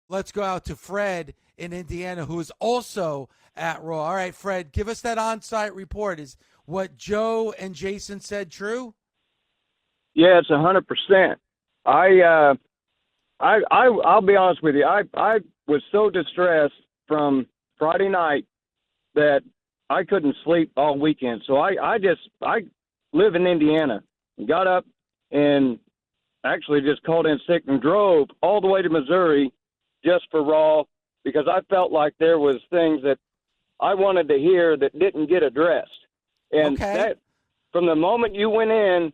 let's go out to Fred in Indiana, who is also at Raw. All right, Fred, give us that on-site report. Is what Joe and Jason said true? Yeah, it's 100%. I'll be honest with you. I was so distressed from Friday night that I couldn't sleep all weekend. So I live in Indiana, got up and actually just called in sick and drove all the way to Missouri just for Raw, because I felt like there was things that I wanted to hear that didn't get addressed. And that, from the moment you went in,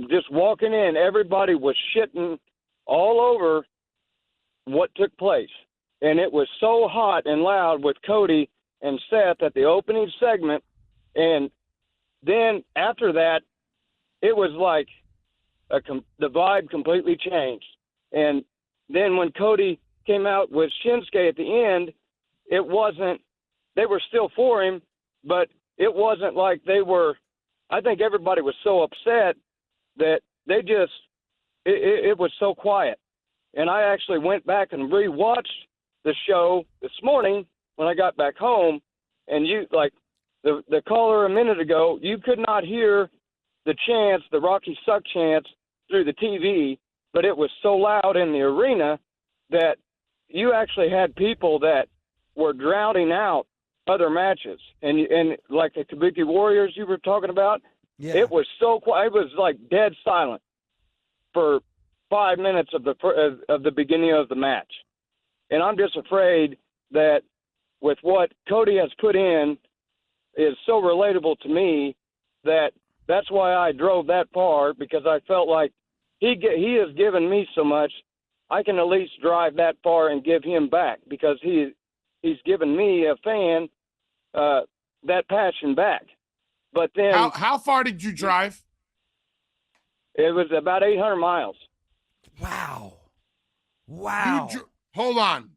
just walking in, everybody was shitting all over what took place. And it was so hot and loud with Cody and Seth at the opening segment. And then after that, it was like the vibe completely changed. And then when Cody came out with Shinsuke at the end, it wasn't, they were still for him, but it wasn't like they were, I think everybody was so upset that they just, it was so quiet. And I actually went back and rewatched the show this morning when I got back home, and you, like the caller a minute ago, you could not hear the chants, the Rocky Suck chants through the TV, but it was so loud in the arena that you actually had people that were drowning out other matches. And like the Kabuki Warriors you were talking about, it was so quiet. It was like dead silent for 5 minutes of the beginning of the match. And I'm just afraid that with what Cody has put in is so relatable to me that that's why I drove that far, because I felt like he has given me so much. I can at least drive that far and give him back, because he's given me, a fan, that passion back. But then, how far did you drive? It was about 800 miles. Wow. Hold on.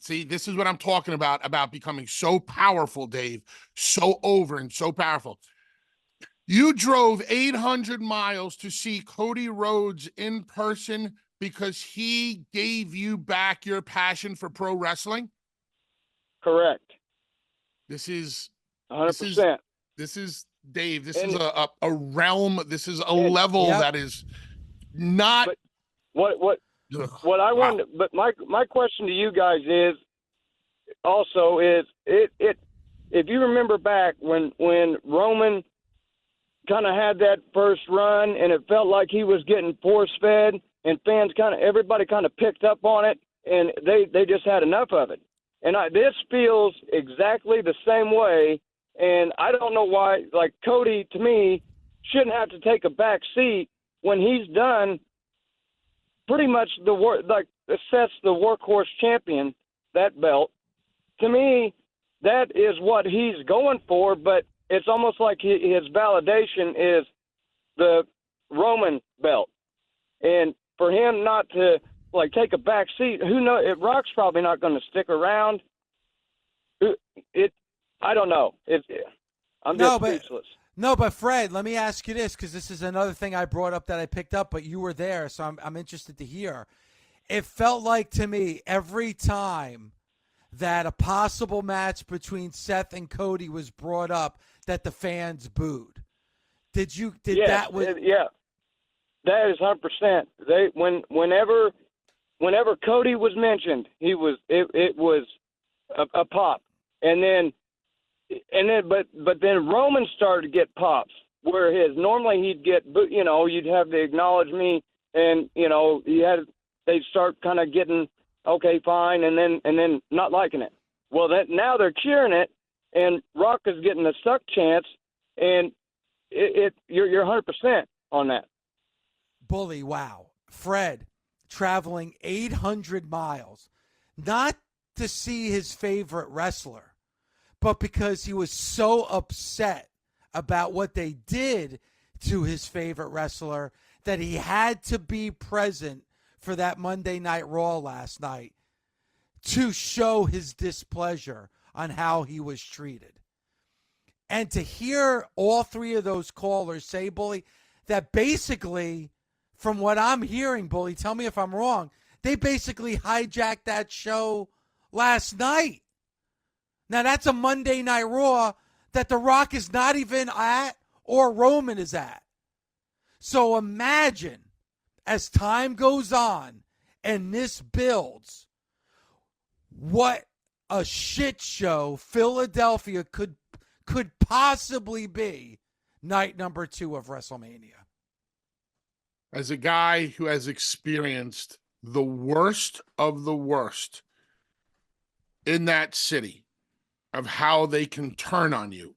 See, this is what I'm talking about becoming so powerful, Dave, so over and so powerful. You drove 800 miles to see Cody Rhodes in person because he gave you back your passion for pro wrestling? Correct. This is 100%. This is Dave. This is a realm. This is a level that is not. What I wanted, but my question to you guys is also is if you remember back when Roman kind of had that first run and it felt like he was getting force fed, and fans everybody kind of picked up on it, and they just had enough of it. And this feels exactly the same way. And I don't know why, like, Cody, to me, shouldn't have to take a back seat when he's done pretty much sets the workhorse champion, that belt. To me, that is what he's going for, but it's almost like his validation is the Roman belt. And for him not to, like, take a back seat, who knows? Rock's probably not going to stick around. I don't know. I'm just speechless. No, but Fred, let me ask you this, because this is another thing I brought up that I picked up, but you were there, so I'm interested to hear. It felt like to me every time that a possible match between Seth and Cody was brought up that the fans booed. That is 100%. Whenever Cody was mentioned, it was a pop. But then Roman started to get pops, where normally he'd get, you'd have to acknowledge me, and they'd start kind of getting, okay, fine, and then not liking it. Well, now they're cheering it, and Rock is getting the suck chance, and you're 100% on that. Bully, wow. Fred traveling 800 miles, not to see his favorite wrestler, but because he was so upset about what they did to his favorite wrestler that he had to be present for that Monday Night Raw last night to show his displeasure on how he was treated. And to hear all three of those callers say, Bully, that basically, from what I'm hearing, Bully, tell me if I'm wrong, They basically hijacked that show last night. Now, that's a Monday Night Raw that The Rock is not even at or Roman is at. So imagine, as time goes on and this builds, what a shit show Philadelphia could possibly be night number 2 of WrestleMania. As a guy who has experienced the worst of the worst in that city of how they can turn on you,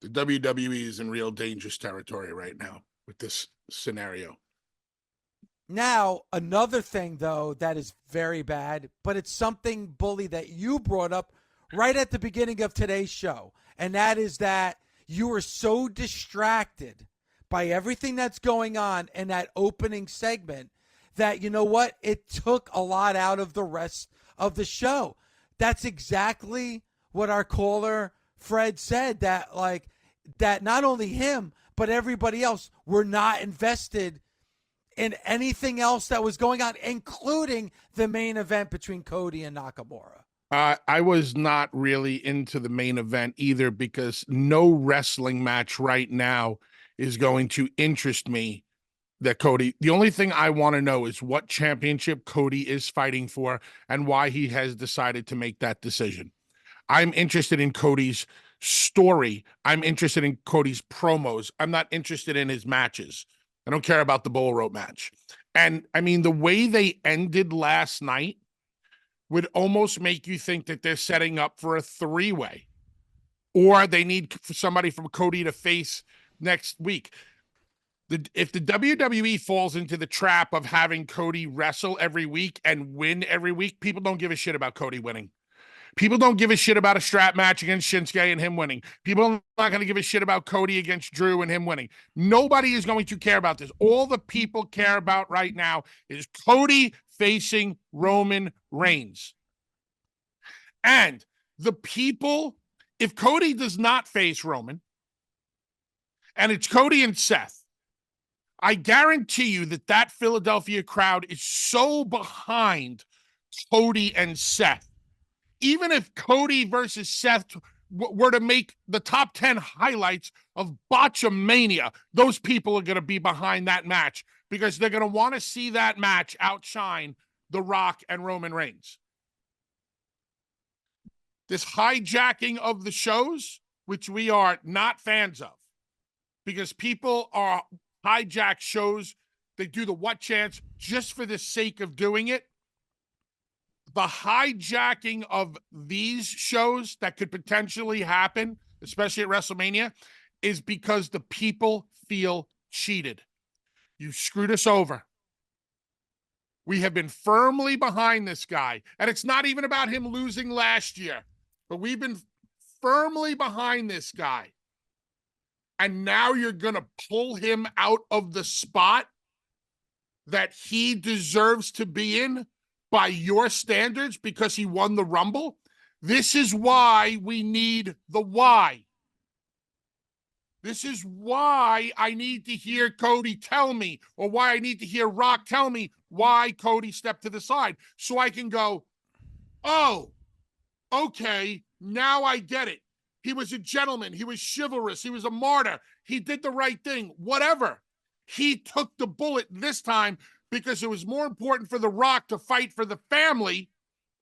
the WWE is in real dangerous territory right now with this scenario. Now, another thing, though, that is very bad, but it's something, Bully, that you brought up right at the beginning of today's show, and that is that you were so distracted by everything that's going on in that opening segment that, you know what, it took a lot out of the rest of the show. That's exactly what our caller Fred said, that not only him but everybody else were not invested in anything else that was going on, including the main event between Cody and Nakamura. I was not really into the main event either, because no wrestling match right now is going to interest me. That Cody, the only thing I want to know is what championship Cody is fighting for and why he has decided to make that decision. I'm interested in Cody's story. I'm interested in Cody's promos. I'm not interested in his matches. I don't care about the bull rope match. And I mean, the way they ended last night would almost make you think that they're setting up for a 3-way, or they need somebody from Cody to face next week. If the WWE falls into the trap of having Cody wrestle every week and win every week, people don't give a shit about Cody winning. People don't give a shit about a strap match against Shinsuke and him winning. People are not going to give a shit about Cody against Drew and him winning. Nobody is going to care about this. All the people care about right now is Cody facing Roman Reigns. And the people, if Cody does not face Roman, and it's Cody and Seth, I guarantee you that Philadelphia crowd is so behind Cody and Seth. Even if Cody versus Seth were to make the top 10 highlights of Botchamania, those people are going to be behind that match because they're going to want to see that match outshine The Rock and Roman Reigns. This hijacking of the shows, which we are not fans of, because people are hijack shows. They do the what chance just for the sake of doing it. The hijacking of these shows that could potentially happen, especially at WrestleMania, is because the people feel cheated. You screwed us over. We have been firmly behind this guy. And it's not even about him losing last year, but we've been firmly behind this guy. And now you're going to pull him out of the spot that he deserves to be in by your standards because he won the Rumble? This is why we need the why. This is why I need to hear Cody tell me, or why I need to hear Rock tell me why Cody stepped to the side, so I can go, oh, okay, now I get it. He was a gentleman. He was chivalrous. He was a martyr. He did the right thing. Whatever. He took the bullet this time because it was more important for The Rock to fight for the family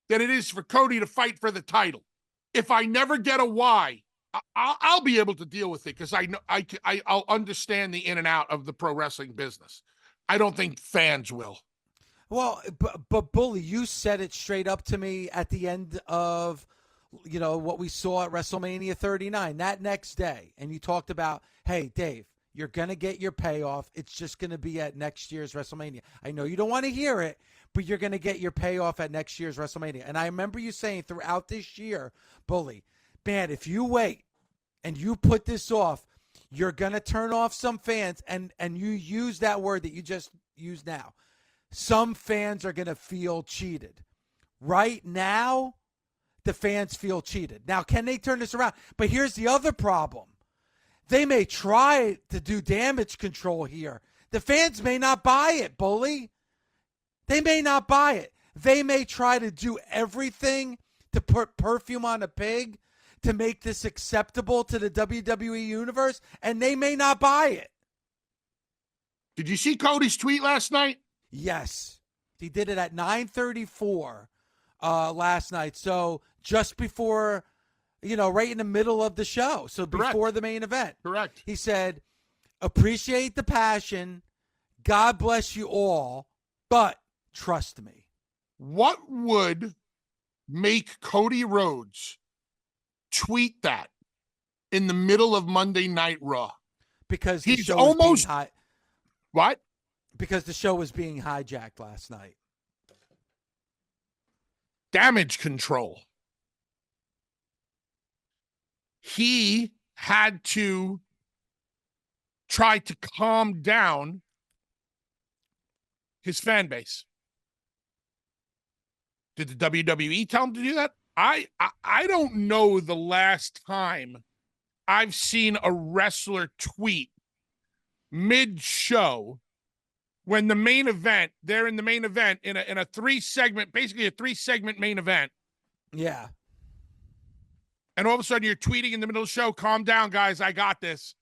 than it is for Cody to fight for the title. If I never get a why, I'll be able to deal with it because I know I'll understand the in and out of the pro wrestling business. I don't think fans will. Well, but Bully, you said it straight up to me at the end of, you know, what we saw at WrestleMania 39 that next day. And you talked about, hey, Dave, you're going to get your payoff. It's just going to be at next year's WrestleMania. I know you don't want to hear it, but you're going to get your payoff at next year's WrestleMania. And I remember you saying throughout this year, Bully, man, if you wait and you put this off, you're going to turn off some fans. And you use that word that you just used now. Some fans are going to feel cheated. Right now, the fans feel cheated. Now, can they turn this around? But here's the other problem. They may try to do damage control here. The fans may not buy it, Bully. They may not buy it. They may try to do everything to put perfume on a pig to make this acceptable to the WWE universe, and they may not buy it. Did you see Cody's tweet last night? Yes. He did it at 9:34 last night. So just before, right in the middle of the show. So before the main event. Correct. He said, appreciate the passion. God bless you all, but trust me. What would make Cody Rhodes tweet that in the middle of Monday Night Raw? Because he's almost what? Because the show was being hijacked last night. Damage control. He had to try to calm down his fan base. Did the WWE tell him to do that? I don't know the last time I've seen a wrestler tweet mid-show when the main event, they're in the main event in a three-segment, basically a three-segment main event. Yeah. And all of a sudden you're tweeting in the middle of the show, calm down, guys, I got this.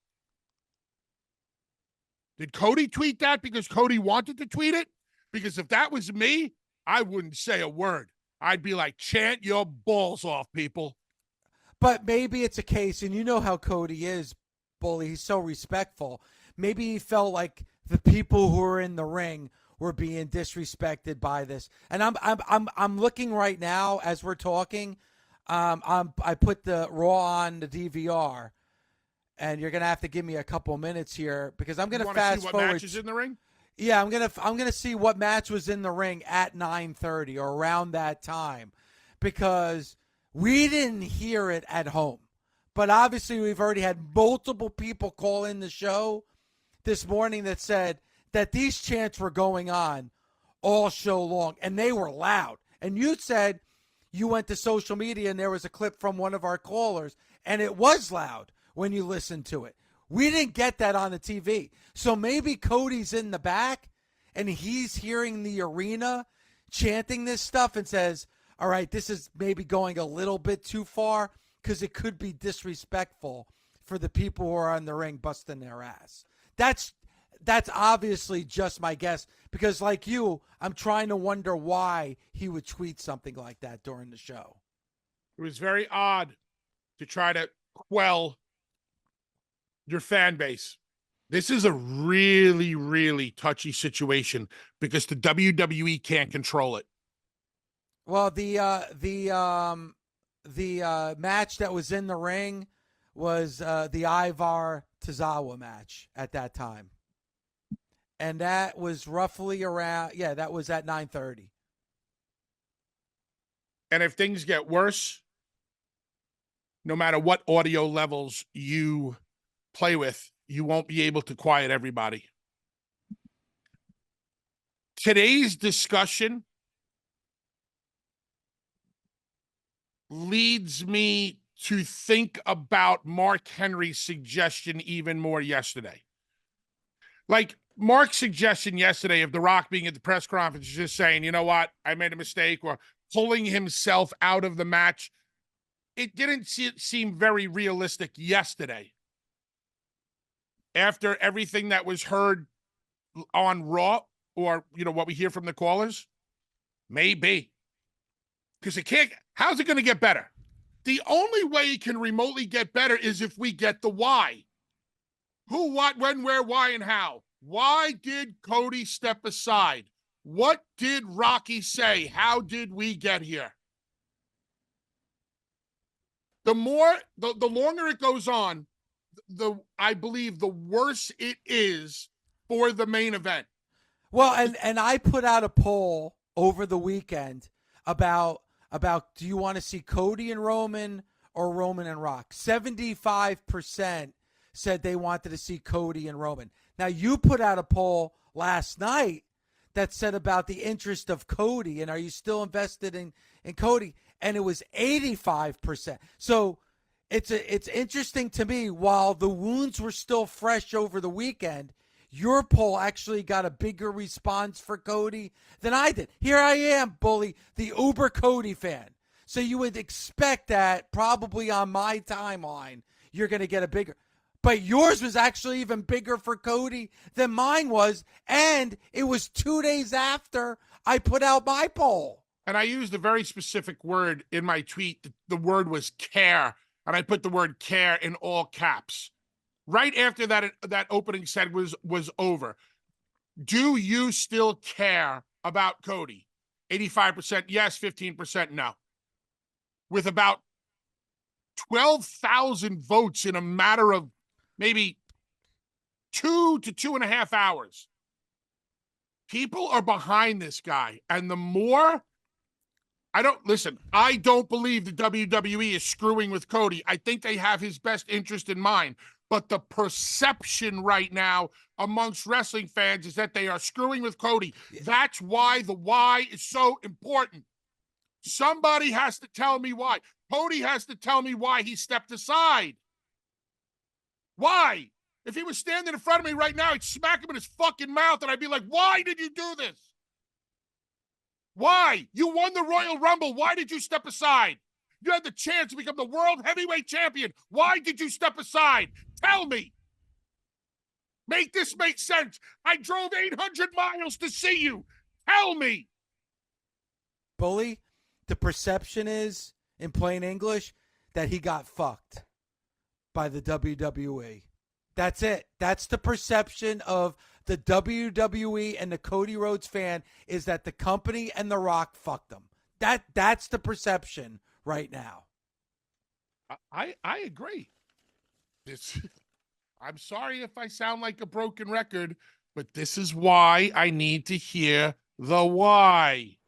Did Cody tweet that because Cody wanted to tweet it? Because if that was me, I wouldn't say a word. I'd be like, chant your balls off, people. But maybe it's a case, and you know how Cody is, Bully. He's so respectful. Maybe he felt like the people who are in the ring were being disrespected by this. And I'm looking right now as we're talking. I put the Raw on the DVR, and you're gonna have to give me a couple minutes here because I'm gonna fast see what forward. matches in the ring? Yeah, I'm gonna see what match was in the ring at 9:30 or around that time, because we didn't hear it at home, but obviously we've already had multiple people call in the show this morning that said that these chants were going on all show long, and they were loud. And you said you went to social media and there was a clip from one of our callers, and it was loud when you listened to it. We didn't get that on the TV. So maybe Cody's in the back and he's hearing the arena chanting this stuff and says, all right, this is maybe going a little bit too far because it could be disrespectful for the people who are on the ring busting their ass. That's obviously just my guess because, like you, I'm trying to wonder why he would tweet something like that during the show. It was very odd to try to quell your fan base. This is a really, really touchy situation because the WWE can't control it. Well, the match that was in the ring was the Ivar Tozawa match at that time. And that was roughly around, that was at 9:30. And if things get worse, no matter what audio levels you play with, you won't be able to quiet everybody. Today's discussion leads me to think about Mark Henry's suggestion even more yesterday. Like Mark's suggestion yesterday of The Rock being at the press conference, just saying, you know what, I made a mistake, or pulling himself out of the match. It didn't seem very realistic yesterday. After everything that was heard on Raw, or, what we hear from the callers, maybe. Because it can't, how's it going to get better? The only way it can remotely get better is if we get the why. Who, what, when, where, why, and how. Why did Cody step aside? What did Rocky say? How did we get here? The longer it goes on, I believe the worse it is for the main event. Well, and I put out a poll over the weekend about do you want to see Cody and Roman or Roman and Rock? 75% said they wanted to see Cody and Roman. Now, you put out a poll last night that said about the interest of Cody and are you still invested in Cody? And it was 85%. So it's interesting to me, while the wounds were still fresh over the weekend, your poll actually got a bigger response for Cody than I did. Here I am, Bully, the uber Cody fan. So you would expect that probably on my timeline, you're going to get a bigger. But yours was actually even bigger for Cody than mine was. And it was 2 days after I put out my poll. And I used a very specific word in my tweet. The word was care. And I put the word care in all caps. Right after that opening set was over. Do you still care about Cody? 85% yes, 15% no. With about 12,000 votes in a matter of maybe 2 to 2.5 hours. People are behind this guy. And the more, I don't believe the WWE is screwing with Cody. I think they have his best interest in mind. But the perception right now amongst wrestling fans is that they are screwing with Cody. That's why the why is so important. Somebody has to tell me why. Cody has to tell me why he stepped aside. Why? If he was standing in front of me right now, I'd smack him in his fucking mouth and I'd be like, why did you do this? Why? You won the Royal Rumble. Why did you step aside? You had the chance to become the world heavyweight champion. Why did you step aside? Tell me. Make this make sense. I drove 800 miles to see you. Tell me. Bully, the perception is, in plain English, that he got fucked by the WWE. That's it. That's the perception of the WWE and the Cody Rhodes fan, is that the company and The Rock fucked them. That's the perception right now. I agree. I'm sorry if I sound like a broken record, but this is why I need to hear the why.